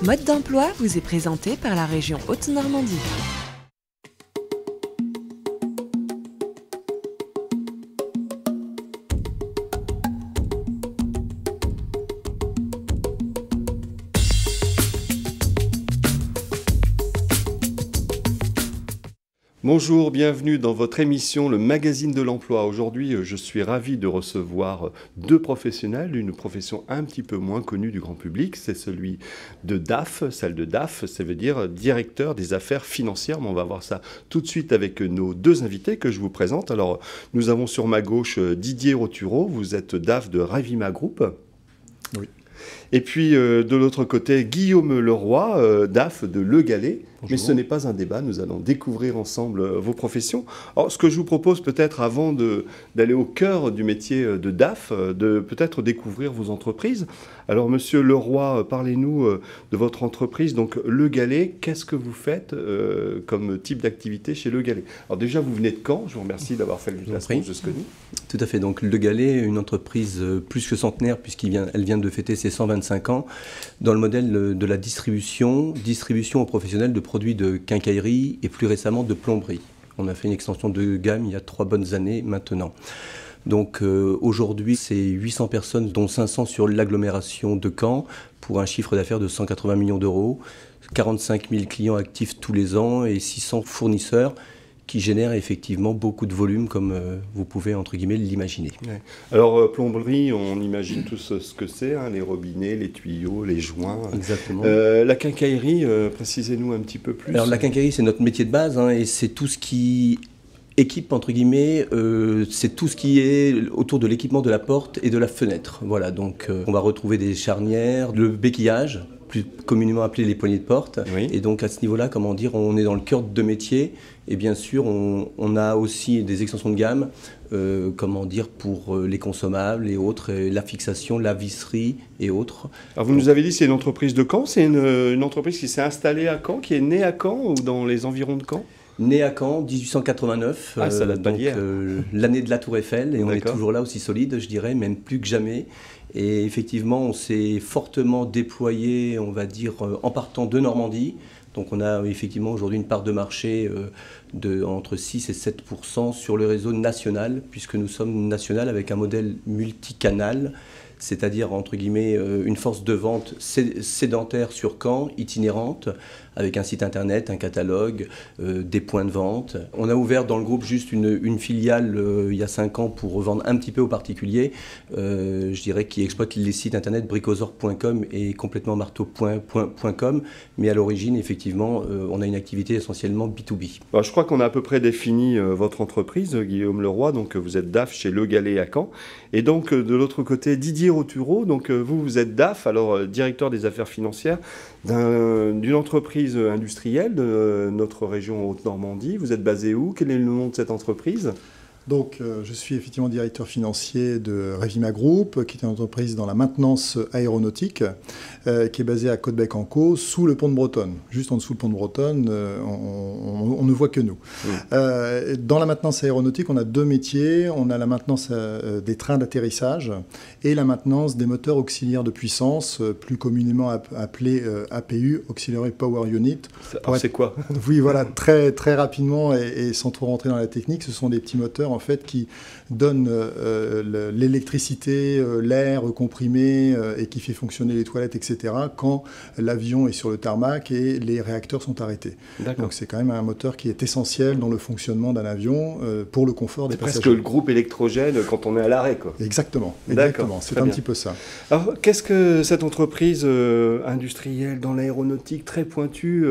Mode d'emploi vous est présenté par la région Haute-Normandie. Bonjour, bienvenue dans votre émission Le Magazine de l'Emploi. Aujourd'hui, je suis ravi de recevoir deux professionnels, une profession un petit peu moins connue du grand public, c'est celui de DAF, celle de DAF, ça veut dire directeur des affaires financières. Mais on va voir ça tout de suite avec nos deux invités que je vous présente. Alors, nous avons sur ma gauche Didier Roturo, vous êtes DAF de Ravima Group. Oui. Et puis de l'autre côté, Guillaume Leroy, DAF de Le Gallé. Bonjour. Mais ce n'est pas un débat, nous allons découvrir ensemble vos professions. Alors, ce que je vous propose peut-être avant d'aller au cœur du métier de DAF, de peut-être découvrir vos entreprises. Alors, Monsieur Leroy, parlez-nous de votre entreprise. Donc, Le Gallé, qu'est-ce que vous faites comme type d'activité chez Le Gallé? Alors déjà, vous venez de Caen, je vous remercie d'avoir fait le déplacement jusque nous. Tout à fait, donc Le Gallé, une entreprise plus que centenaire puisqu'elle vient de fêter ses 125 ans dans le modèle de la distribution aux professionnels de produits de quincaillerie et plus récemment de plomberie. On a fait une extension de gamme il y a 3 bonnes années maintenant. Donc aujourd'hui, c'est 800 personnes, dont 500 sur l'agglomération de Caen, pour un chiffre d'affaires de 180 millions d'euros, 45 000 clients actifs tous les ans et 600 fournisseurs qui génèrent effectivement beaucoup de volume, comme vous pouvez, entre guillemets, l'imaginer. Ouais. Alors, plomberie, on imagine tous ce que c'est, hein, les robinets, les tuyaux, les joints. Exactement. La quincaillerie, précisez-nous un petit peu plus. Alors, la quincaillerie, c'est notre métier de base, hein, et c'est tout ce qui équipe, entre guillemets, c'est tout ce qui est autour de l'équipement de la porte et de la fenêtre. Voilà, donc on va retrouver des charnières, le béquillage, plus communément appelé les poignées de porte. Oui. Et donc à ce niveau-là, comment dire, on est dans le cœur de métier. Et bien sûr, on a aussi des extensions de gamme, comment dire, pour les consommables et autres, la fixation, la visserie et autres. Alors vous nous avez dit que c'est une entreprise de Caen, c'est une entreprise qui s'est installée à Caen, qui est née à Caen ou dans les environs de Caen? Né à Caen, 1889, ça date pas d'hier. L'année de la Tour Eiffel, et on est D'accord. toujours là aussi solide, je dirais, même plus que jamais. Et effectivement, on s'est fortement déployé, on va dire, en partant de Normandie. Donc on a effectivement aujourd'hui une part de marché entre 6 et 7% sur le réseau national, puisque nous sommes national avec un modèle multicanal, c'est-à-dire entre guillemets une force de vente sédentaire sur Caen, itinérante, avec un site internet, un catalogue, des points de vente. On a ouvert dans le groupe juste une filiale il y a 5 ans pour revendre un petit peu aux particuliers, je dirais, qui exploite les sites internet bricosaur.com et complètement marteau.com, mais à l'origine, effectivement, on a une activité essentiellement B2B. Alors, je crois qu'on a à peu près défini votre entreprise, Guillaume Leroy, donc vous êtes DAF chez Le Gallé à Caen. Et donc de l'autre côté, Didier Roturo, donc vous êtes DAF, alors directeur des affaires financières d'une entreprise industrielle de notre région Haute-Normandie. Vous êtes basé où? Quel est le nom de cette entreprise? Donc, je suis effectivement directeur financier de Ravima Group, qui est une entreprise dans la maintenance aéronautique, qui est basée à Côte-Bec-en-Caux, sous le pont de Bretonne. Juste en dessous le pont de Bretonne, on ne voit que nous. Dans la maintenance aéronautique, on a 2 métiers. On a la maintenance des trains d'atterrissage et la maintenance des moteurs auxiliaires de puissance, plus communément appelés APU, Auxiliary Power Unit. C'est quoi? Oui, voilà, très, très rapidement et sans trop rentrer dans la technique, ce sont des petits moteurs en fait qui donne l'électricité, l'air comprimé et qui fait fonctionner les toilettes, etc. quand l'avion est sur le tarmac et les réacteurs sont arrêtés. Donc c'est quand même un moteur qui est essentiel dans le fonctionnement d'un avion pour le confort des passagers. C'est presque le groupe électrogène quand on est à l'arrêt, quoi. Exactement, c'est un petit peu ça. Alors qu'est-ce que cette entreprise industrielle dans l'aéronautique très pointue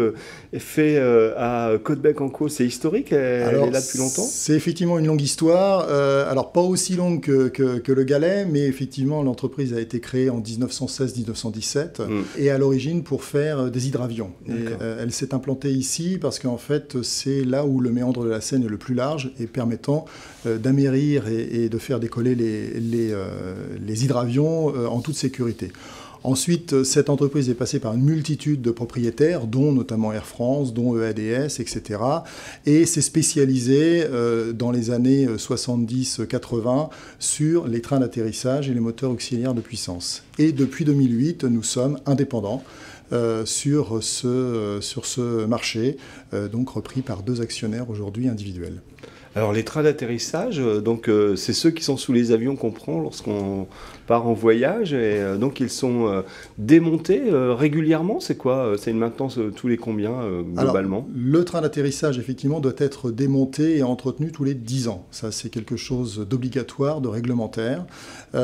fait à Côte-Bec-en-Caux? C'est historique, elle est là depuis longtemps? C'est effectivement une longue histoire. Alors pas aussi longue que Le Gallé, mais effectivement l'entreprise a été créée en 1916-1917 et à l'origine pour faire des hydravions. Et elle s'est implantée ici parce qu'en fait c'est là où le méandre de la Seine est le plus large et permettant d'amérir et de faire décoller les hydravions en toute sécurité. Ensuite, cette entreprise est passée par une multitude de propriétaires, dont notamment Air France, dont EADS, etc. Et s'est spécialisée dans les années 70-80 sur les trains d'atterrissage et les moteurs auxiliaires de puissance. Et depuis 2008, nous sommes indépendants sur ce marché, donc repris par 2 actionnaires aujourd'hui individuels. Alors les trains d'atterrissage, donc c'est ceux qui sont sous les avions qu'on prend lorsqu'on part en voyage, et donc ils sont démontés régulièrement. C'est quoi? C'est une maintenance tous les combien globalement? Alors, le train d'atterrissage effectivement doit être démonté et entretenu tous les 10 ans. Ça, c'est quelque chose d'obligatoire, de réglementaire. Et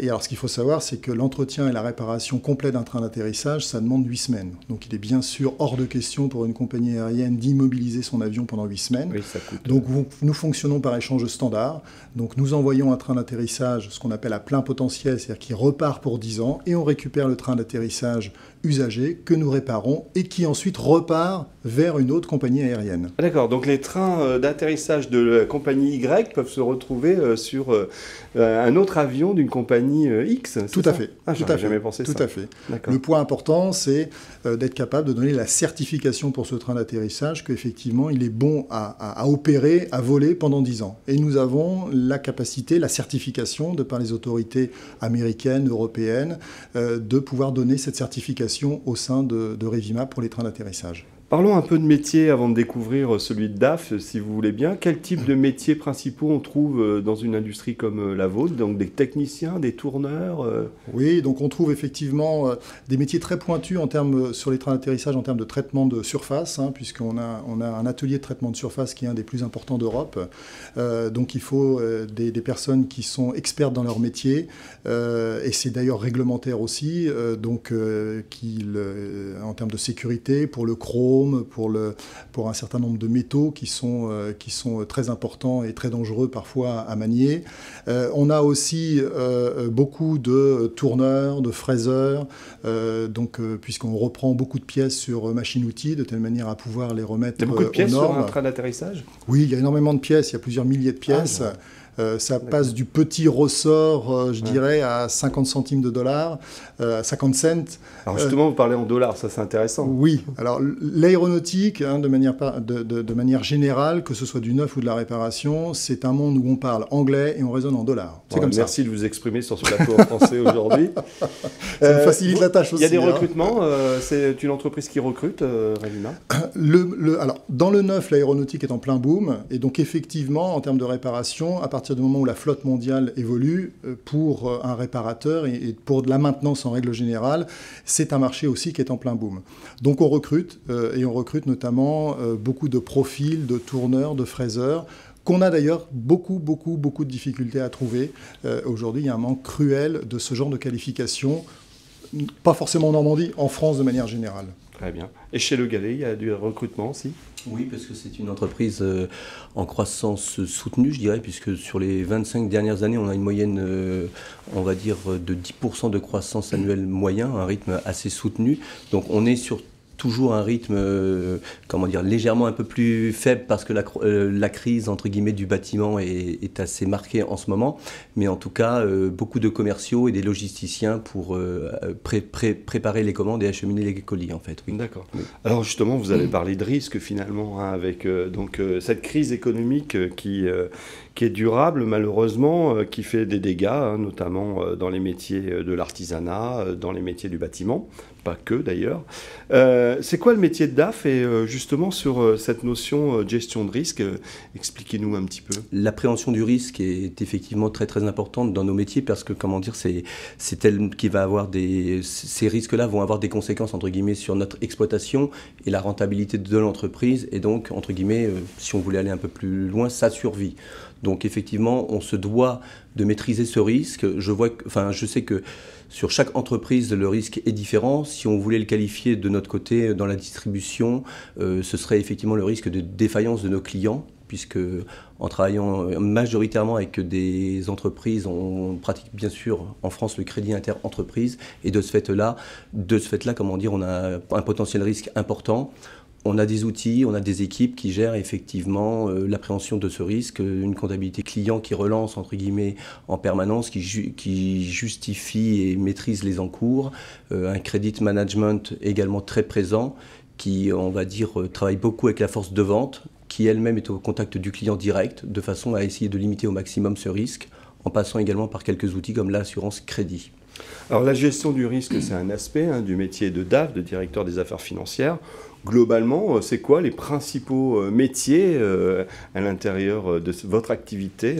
alors ce qu'il faut savoir, c'est que l'entretien et la réparation complète d'un train d'atterrissage, ça demande 8 semaines. Donc il est bien sûr hors de question pour une compagnie aérienne d'immobiliser son avion pendant 8 semaines. Oui, ça coûte. Donc nous fonctionnons par échange standard. Donc nous envoyons un train d'atterrissage, ce qu'on appelle à plein potentiel, c'est-à-dire qui repart pour 10 ans, et on récupère le train d'atterrissage usagé que nous réparons et qui ensuite repart vers une autre compagnie aérienne. D'accord, donc les trains d'atterrissage de la compagnie Y peuvent se retrouver sur un autre avion d'une compagnie X. Tout à fait. Ah, j'aurais jamais pensé ça. Tout à fait. D'accord. Le point important, c'est d'être capable de donner la certification pour ce train d'atterrissage qu'effectivement, il est bon à opérer, à voler pendant 10 ans. Et nous avons la capacité, la certification, de par les autorités américaines, européennes, de pouvoir donner cette certification au sein de Revima pour les trains d'atterrissage. Parlons un peu de métier avant de découvrir celui de DAF, si vous voulez bien. Quel type de métiers principaux on trouve dans une industrie comme la vôtre? Donc des techniciens, des tourneurs Oui, donc on trouve effectivement des métiers très pointus sur les trains d'atterrissage en termes de traitement de surface, puisqu'on a un atelier de traitement de surface qui est un des plus importants d'Europe. Donc il faut des personnes qui sont expertes dans leur métier, et c'est d'ailleurs réglementaire aussi, en termes de sécurité, pour le chrome, pour un certain nombre de métaux qui sont très importants et très dangereux parfois à manier. On a aussi beaucoup de tourneurs, de fraiseurs, puisqu'on reprend beaucoup de pièces sur machine-outil, de telle manière à pouvoir les remettre aux normes. Il y a beaucoup de pièces sur un train d'atterrissage? Oui, il y a énormément de pièces, il y a plusieurs milliers de pièces. Ça passe du petit ressort, je dirais, à 50 centimes de dollars, 50 cents. Alors justement, vous parlez en dollars, ça c'est intéressant. Oui, alors l'aéronautique, de manière générale, que ce soit du neuf ou de la réparation, c'est un monde où on parle anglais et on raisonne en dollars. C'est comme ça. Merci de vous exprimer sur ce plateau en français aujourd'hui. Ça me facilite la tâche aussi. Il y a des recrutements, c'est une entreprise qui recrute, Revima? Alors, dans le neuf, l'aéronautique est en plein boom, et donc effectivement, en termes de réparation, à partir du moment où la flotte mondiale évolue, pour un réparateur et pour de la maintenance en règle générale, c'est un marché aussi qui est en plein boom. Donc on recrute, et on recrute notamment beaucoup de profils, de tourneurs, de fraiseurs, qu'on a d'ailleurs beaucoup de difficultés à trouver. Aujourd'hui, il y a un manque cruel de ce genre de qualification, pas forcément en Normandie, en France de manière générale. Très bien. Et chez Le Gallet, il y a du recrutement aussi? Oui, parce que c'est une entreprise en croissance soutenue, je dirais, puisque sur les 25 dernières années, on a une moyenne, on va dire, de 10% de croissance annuelle moyen, un rythme assez soutenu. Donc on est sur toujours un rythme, légèrement un peu plus faible parce que la crise, entre guillemets, du bâtiment est assez marquée en ce moment. Mais en tout cas, beaucoup de commerciaux et des logisticiens pour préparer les commandes et acheminer les colis, en fait. Oui. D'accord. Oui. Alors justement, vous avez parlé de risque finalement, avec cette crise économique qui est durable, malheureusement, qui fait des dégâts, notamment dans les métiers de l'artisanat, dans les métiers du bâtiment. Pas que d'ailleurs. C'est quoi le métier de DAF? Et justement sur cette notion de gestion de risque, expliquez-nous un petit peu. L'appréhension du risque est effectivement très très importante dans nos métiers parce que c'est elle qui va avoir ces risques-là vont avoir des conséquences entre guillemets sur notre exploitation et la rentabilité de l'entreprise et donc entre guillemets si on voulait aller un peu plus loin sa survie. Donc effectivement on se doit de maîtriser ce risque. Je sais que sur chaque entreprise, le risque est différent. Si on voulait le qualifier de notre côté dans la distribution, ce serait effectivement le risque de défaillance de nos clients, puisque en travaillant majoritairement avec des entreprises, on pratique bien sûr en France le crédit inter-entreprise, et de ce fait-là, on a un potentiel risque important. On a des outils, on a des équipes qui gèrent effectivement l'appréhension de ce risque, une comptabilité client qui relance entre guillemets en permanence, qui justifie et maîtrise les encours, un credit management également très présent, qui, on va dire, travaille beaucoup avec la force de vente, qui elle-même est au contact du client direct, de façon à essayer de limiter au maximum ce risque, en passant également par quelques outils comme l'assurance crédit. Alors la gestion du risque, c'est un aspect du métier de DAF, de directeur des affaires financières. Globalement, c'est quoi les principaux métiers à l'intérieur de votre activité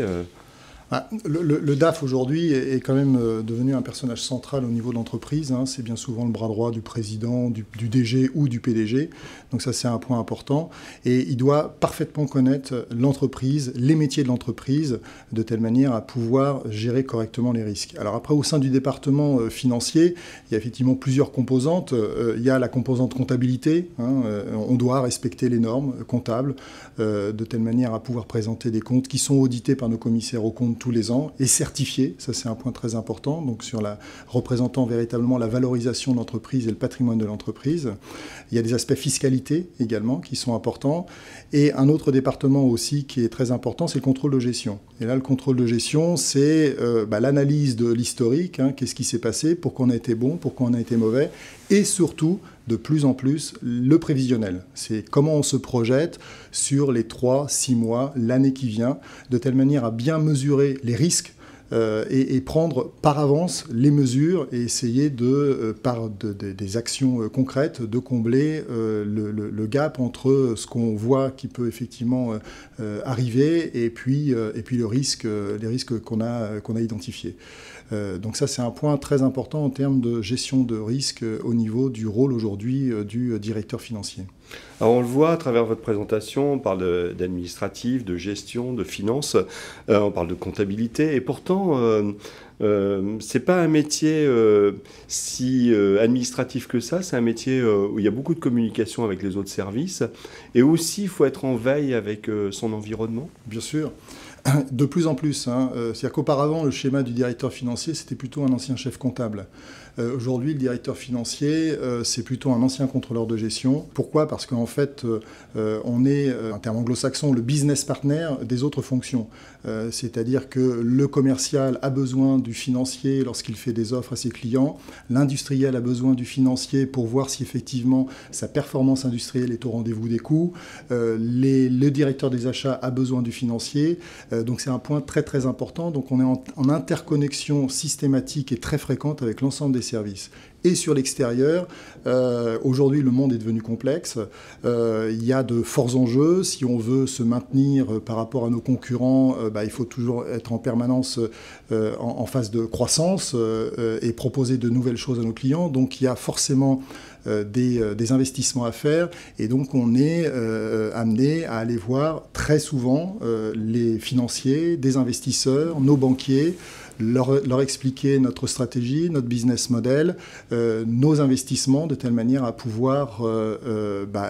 Le DAF aujourd'hui est quand même devenu un personnage central au niveau de l'entreprise. C'est bien souvent le bras droit du président, du DG ou du PDG. Donc ça, c'est un point important. Et il doit parfaitement connaître l'entreprise, les métiers de l'entreprise, de telle manière à pouvoir gérer correctement les risques. Alors après, au sein du département financier, il y a effectivement plusieurs composantes. Il y a la composante comptabilité. On doit respecter les normes comptables de telle manière à pouvoir présenter des comptes qui sont audités par nos commissaires aux comptes tous les ans et certifiés. Ça, c'est un point très important. Donc représentant véritablement la valorisation de l'entreprise et le patrimoine de l'entreprise. Il y a des aspects fiscalité également qui sont importants. Et un autre département aussi qui est très important, c'est le contrôle de gestion. Et là, le contrôle de gestion, c'est l'analyse de l'historique. Qu'est-ce qui s'est passé, pourquoi on a été bon, pourquoi on a été mauvais. Et surtout, de plus en plus, le prévisionnel. C'est comment on se projette sur les 3-6 mois, l'année qui vient, de telle manière à bien mesurer les risques et prendre par avance les mesures et essayer par des actions concrètes de combler le gap entre ce qu'on voit qui peut effectivement arriver et puis les risques qu'on a identifiés. Donc ça, c'est un point très important en termes de gestion de risque au niveau du rôle aujourd'hui du directeur financier. Alors on le voit à travers votre présentation, on parle d'administratif, de gestion, de finance, on parle de comptabilité, et pourtant c'est pas un métier si administratif que ça, c'est un métier où il y a beaucoup de communication avec les autres services, et aussi il faut être en veille avec son environnement. Bien sûr. De plus en plus. C'est-à-dire qu'auparavant, le schéma du directeur financier, c'était plutôt un ancien chef comptable. Aujourd'hui, le directeur financier, c'est plutôt un ancien contrôleur de gestion. Pourquoi ? Parce qu'en fait, on est, en termes anglo-saxons, le business partner des autres fonctions. C'est-à-dire que le commercial a besoin du financier lorsqu'il fait des offres à ses clients. L'industriel a besoin du financier pour voir si effectivement sa performance industrielle est au rendez-vous des coûts. Le directeur des achats a besoin du financier. Donc c'est un point très très important. Donc on est en interconnexion systématique et très fréquente avec l'ensemble des services. Et sur l'extérieur, aujourd'hui le monde est devenu complexe. Il y a de forts enjeux. Si on veut se maintenir par rapport à nos concurrents, il faut toujours être en permanence en phase de croissance et proposer de nouvelles choses à nos clients. Donc il y a forcément des investissements à faire, et donc on est amené à aller voir très souvent les financiers, des investisseurs, nos banquiers, leur expliquer notre stratégie, notre business model, nos investissements, de telle manière à pouvoir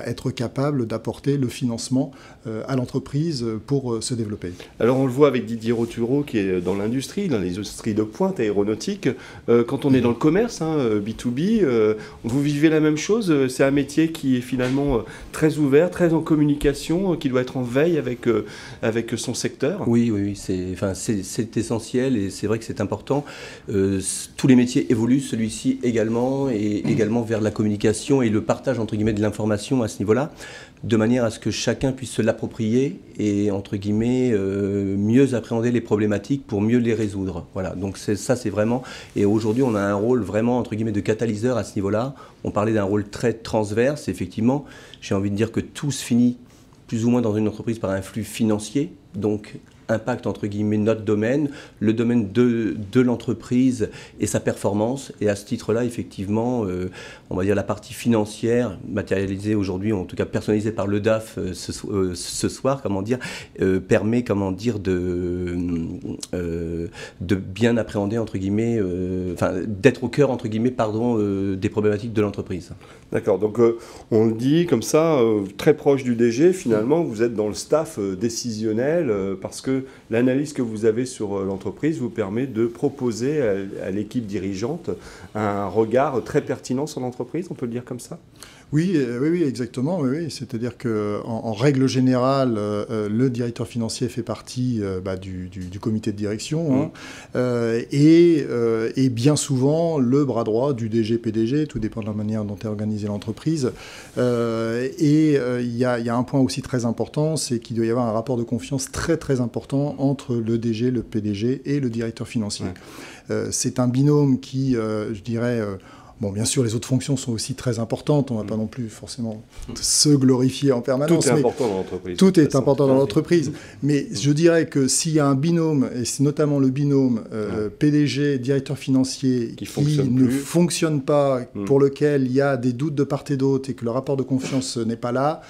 être capable d'apporter le financement à l'entreprise pour se développer. Alors on le voit avec Didier Roturo qui est dans l'industrie de pointe aéronautique. Quand on est dans le commerce, B2B, vous vivez la même chose. C'est un métier qui est finalement très ouvert, très en communication, qui doit être en veille avec son secteur. Oui, c'est essentiel, et c'est vrai que c'est important. Tous les métiers évoluent, celui-ci également, et également vers la communication et le partage entre guillemets de l'information à ce niveau-là, de manière à ce que chacun puisse se l'approprier et entre guillemets mieux appréhender les problématiques pour mieux les résoudre. Voilà, donc c'est vraiment, et aujourd'hui on a un rôle vraiment entre guillemets de catalyseur à ce niveau-là. On parlait d'un rôle très transverse, effectivement. J'ai envie de dire que tout se finit plus ou moins dans une entreprise par un flux financier, donc impacte entre guillemets notre domaine, le domaine de l'entreprise et sa performance. Et à ce titre-là, effectivement, on va dire la partie financière matérialisée aujourd'hui, en tout cas personnalisée par le DAF ce soir, permet de bien appréhender entre guillemets, d'être au cœur entre guillemets des problématiques de l'entreprise. D'accord, donc on le dit comme ça, très proche du DG, finalement vous êtes dans le staff décisionnel parce que que l'analyse que vous avez sur l'entreprise vous permet de proposer à l'équipe dirigeante un regard très pertinent sur l'entreprise, on peut le dire comme ça? Oui, exactement. Oui. C'est-à-dire qu'en règle générale, le directeur financier fait partie du comité de direction et bien souvent le bras droit du DG-PDG, tout dépend de la manière dont est organisée l'entreprise. Il y a un point aussi très important, c'est qu'il doit y avoir un rapport de confiance très très important entre le DG, le PDG et le directeur financier. C'est un binôme qui, je dirais... Bon, bien sûr, les autres fonctions sont aussi très importantes. On ne va pas non plus forcément se glorifier en permanence. Tout est important dans l'entreprise. Tout est important dans l'entreprise. Mais je dirais que s'il y a un binôme, et c'est notamment le binôme PDG, directeur financier, qui ne fonctionne pas, pour lequel il y a des doutes de part et d'autre et que le rapport de confiance n'est pas là,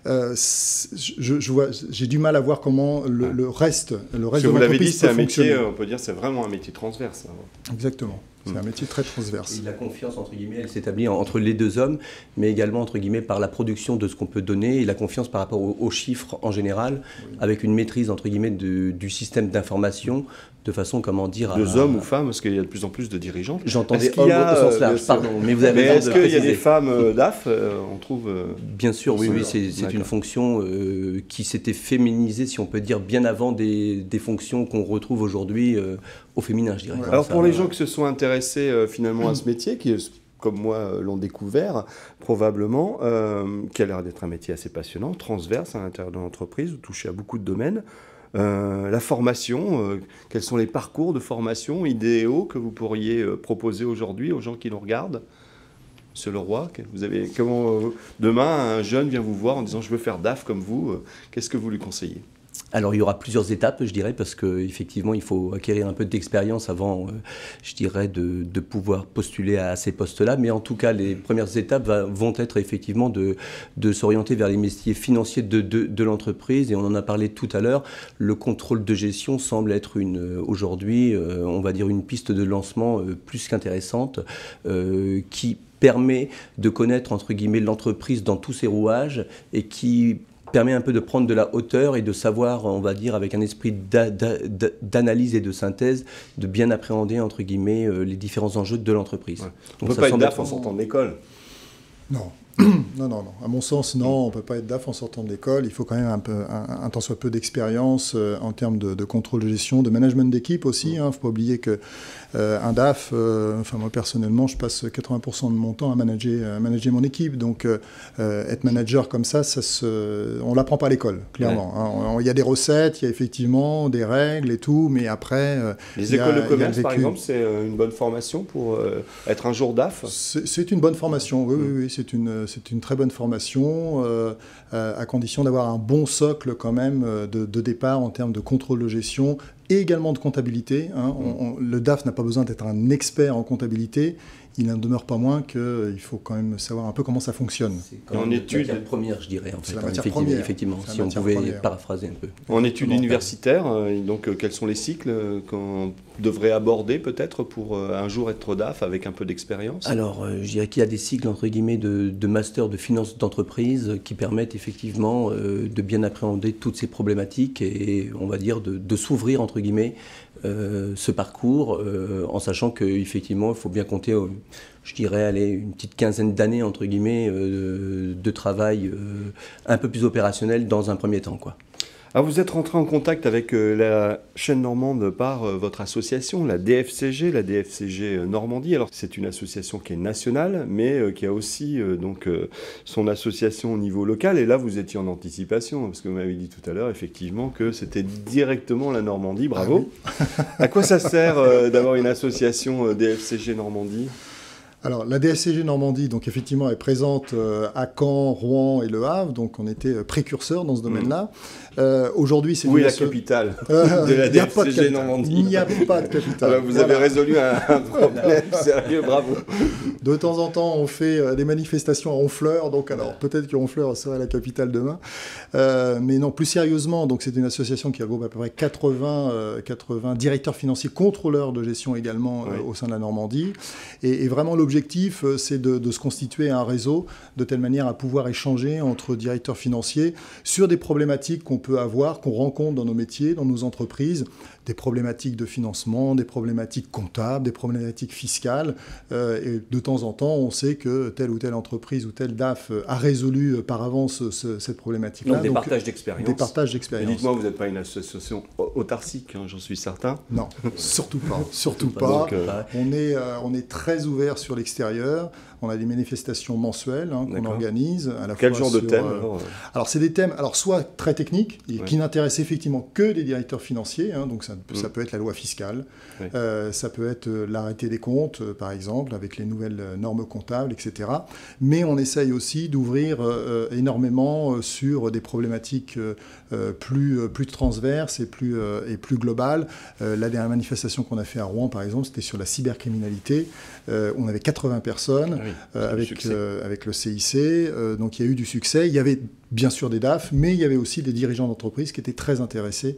j'ai du mal à voir comment le reste de l'entreprise peut fonctionner. Vous l'avez dit, c'est un métier, on peut dire, c'est vraiment un métier transverse. Exactement. C'est un métier très transverse. Et la confiance, entre guillemets, elle s'établit entre les deux hommes, mais également, entre guillemets, par la production de ce qu'on peut donner et la confiance par rapport aux chiffres en général, avec une maîtrise, entre guillemets, du système d'information, de façon, comment dire... Deux hommes ou femmes, parce qu'il y a de plus en plus de dirigeantes. J'entendais hommes au sens large, pardon, mais vous avez raison de préciser. Est-ce qu'il y a des femmes DAF, on trouve... Bien sûr, oui, c'est une fonction qui s'était féminisée, si on peut dire, bien avant des fonctions qu'on retrouve aujourd'hui au féminin, je dirais. Alors pour les gens qui se sont intéressés finalement à ce métier, qui comme moi l'ont découvert probablement, qui a l'air d'être un métier assez passionnant, transverse à l'intérieur de l'entreprise, vous touchez à beaucoup de domaines. La formation, quels sont les parcours de formation idéaux que vous pourriez proposer aujourd'hui aux gens qui nous regardent? Monsieur Leroy, comment demain un jeune vient vous voir en disant je veux faire DAF comme vous, qu'est-ce que vous lui conseillez? Alors il y aura plusieurs étapes, je dirais, parce qu'effectivement il faut acquérir un peu d'expérience avant, je dirais, de pouvoir postuler à ces postes-là. Mais en tout cas, les premières étapes vont être effectivement de s'orienter vers les métiers financiers de l'entreprise. Et on en a parlé tout à l'heure, le contrôle de gestion semble être aujourd'hui, on va dire, une piste de lancement plus qu'intéressante, qui permet de connaître, entre guillemets, l'entreprise dans tous ses rouages et qui permet un peu de prendre de la hauteur et de savoir, on va dire, avec un esprit d'analyse et de synthèse, de bien appréhender, entre guillemets, les différents enjeux de l'entreprise. Ouais. On ne peut pas être DAF en sortant de l'école. Non. Non. À mon sens, non, on ne peut pas être DAF en sortant de l'école. Il faut quand même un tant soit peu d'expérience en termes de contrôle de gestion, de management d'équipe aussi. Il ne faut pas oublier qu'un DAF, moi personnellement, je passe 80% de mon temps à manager mon équipe. Donc être manager comme ça on ne l'apprend pas à l'école, clairement. Il y a des recettes, il y a effectivement des règles et tout, mais après... Les écoles de commerce, par exemple, c'est une bonne formation pour être un jour DAF? C'est une bonne formation, oui, c'est une très bonne formation, à condition d'avoir un bon socle quand même de départ en termes de contrôle de gestion et également de comptabilité. Le DAF n'a pas besoin d'être un expert en comptabilité. Il n'en demeure pas moins qu'il faut quand même savoir un peu comment ça fonctionne. C'est quand même la matière première, je dirais. En fait, la matière première. Effectivement, si on pouvait paraphraser un peu. En études universitaires, donc quels sont les cycles qu'on devrait aborder peut-être pour un jour être DAF avec un peu d'expérience? Alors, je dirais qu'il y a des cycles, entre guillemets, de master de finance d'entreprise qui permettent effectivement de bien appréhender toutes ces problématiques et, on va dire, de s'ouvrir, entre guillemets, ce parcours, en sachant qu'effectivement, il faut bien compter, je dirais, une petite quinzaine d'années, entre guillemets, de travail un peu plus opérationnel dans un premier temps, quoi. Alors vous êtes rentré en contact avec la chaîne normande par votre association, la DFCG Normandie. Alors c'est une association qui est nationale, mais qui a aussi son association au niveau local. Et là, vous étiez en anticipation, parce que vous m'avez dit tout à l'heure, effectivement, que c'était directement la Normandie. Bravo. Ah oui. À quoi ça sert d'avoir une association DFCG Normandie ? Alors, la DFCG Normandie, donc effectivement, est présente à Caen, Rouen et Le Havre, donc on était précurseurs dans ce domaine-là. Aujourd'hui, c'est... Où est la capitale de la DFCG Normandie? Il n'y a pas de capitale. Alors, vous avez résolu un problème sérieux, bravo. De temps en temps, on fait des manifestations à Honfleur, donc alors peut-être que Honfleur serait la capitale demain. Mais non, plus sérieusement, donc c'est une association qui regroupe à peu près 80 directeurs financiers, contrôleurs de gestion également au sein de la Normandie. Et vraiment, l'objectif, c'est de se constituer un réseau de telle manière à pouvoir échanger entre directeurs financiers sur des problématiques qu'on peut avoir, qu'on rencontre dans nos métiers, dans nos entreprises, des problématiques de financement, des problématiques comptables, des problématiques fiscales. Et de temps en temps, on sait que telle ou telle entreprise ou tel DAF a résolu par avance cette problématique-là. Donc des partages d'expérience. Des partages d'expérience. Dites-moi, vous n'êtes pas une association autarcique, hein, j'en suis certain. Non, surtout pas. Surtout pas. Donc, on est très ouvert sur l'extérieur. On a des manifestations mensuelles qu'on organise. À la Quel fois genre de thème alors, c'est des thèmes soit très techniques, qui n'intéressent effectivement que les directeurs financiers. Donc, ça peut être la loi fiscale. Ça peut être l'arrêté des comptes, par exemple, avec les nouvelles normes comptables, etc. Mais on essaye aussi d'ouvrir énormément sur des problématiques plus transverses et plus globales. La dernière manifestation qu'on a fait à Rouen, par exemple, c'était sur la cybercriminalité. On avait 80 personnes. Avec le CIC, donc il y a eu du succès. Il y avait bien sûr des DAF, mais il y avait aussi des dirigeants d'entreprise qui étaient très intéressés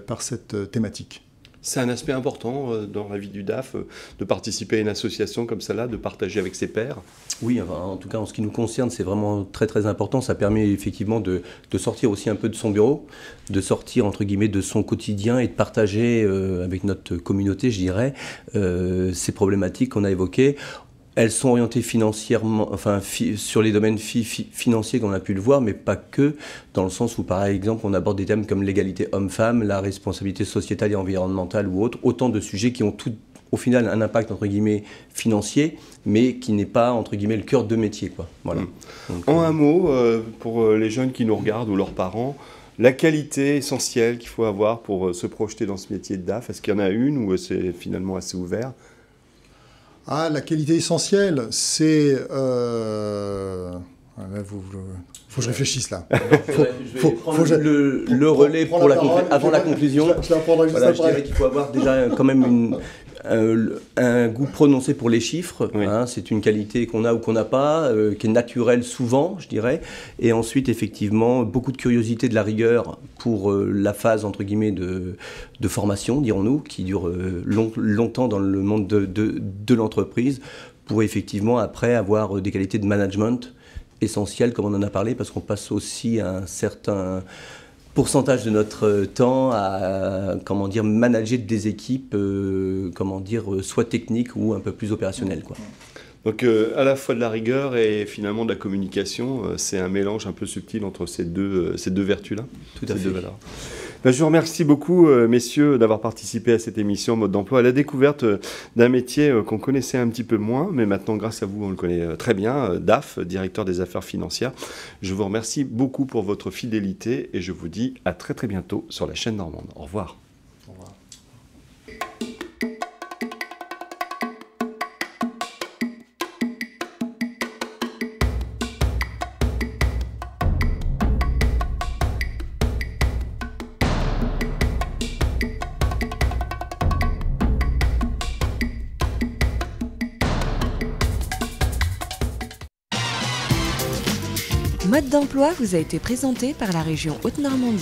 par cette thématique. C'est un aspect important dans la vie du DAF, de participer à une association comme celle-là, de partager avec ses pairs. Oui, enfin, en tout cas en ce qui nous concerne, c'est vraiment très très important. Ça permet effectivement de sortir aussi un peu de son bureau, de sortir entre guillemets de son quotidien et de partager avec notre communauté, je dirais, ces problématiques qu'on a évoquées. Elles sont orientées financièrement, sur les domaines financiers qu'on a pu le voir, mais pas que, dans le sens où, par exemple, on aborde des thèmes comme l'égalité homme-femme, la responsabilité sociétale et environnementale ou autre, autant de sujets qui ont au final un impact, entre guillemets, financier, mais qui n'est pas, entre guillemets, le cœur de métier, quoi. Voilà. Donc, en un mot, pour les jeunes qui nous regardent ou leurs parents, la qualité essentielle qu'il faut avoir pour se projeter dans ce métier de DAF, est-ce qu'il y en a une ou c'est finalement assez ouvert ? La qualité essentielle, c'est... faut que je réfléchisse là. Je vais prendre le relais avant la conclusion. Je la prendrai juste après. Je dirais qu'il faut avoir déjà quand même un goût prononcé pour les chiffres. Oui. C'est une qualité qu'on a ou qu'on n'a pas, qui est naturelle souvent, je dirais. Et ensuite, effectivement, beaucoup de curiosité, de la rigueur pour la phase, entre guillemets, de formation, dirons-nous, qui dure longtemps dans le monde de l'entreprise, pour effectivement, après, avoir des qualités de management essentielles, comme on en a parlé, parce qu'on passe aussi un certain pourcentage de notre temps à manager des équipes soit techniques ou un peu plus opérationnelles, quoi. Donc à la fois de la rigueur et finalement de la communication, c'est un mélange un peu subtil entre ces deux vertus-là. Tout à fait. Deux valeurs. Je vous remercie beaucoup, messieurs, d'avoir participé à cette émission Mode d'emploi, à la découverte d'un métier qu'on connaissait un petit peu moins, mais maintenant, grâce à vous, on le connaît très bien, DAF, directeur des affaires financières. Je vous remercie beaucoup pour votre fidélité et je vous dis à très très bientôt sur la chaîne Normande. Au revoir. Au revoir. Mode d'emploi vous a été présenté par la région Haute-Normandie.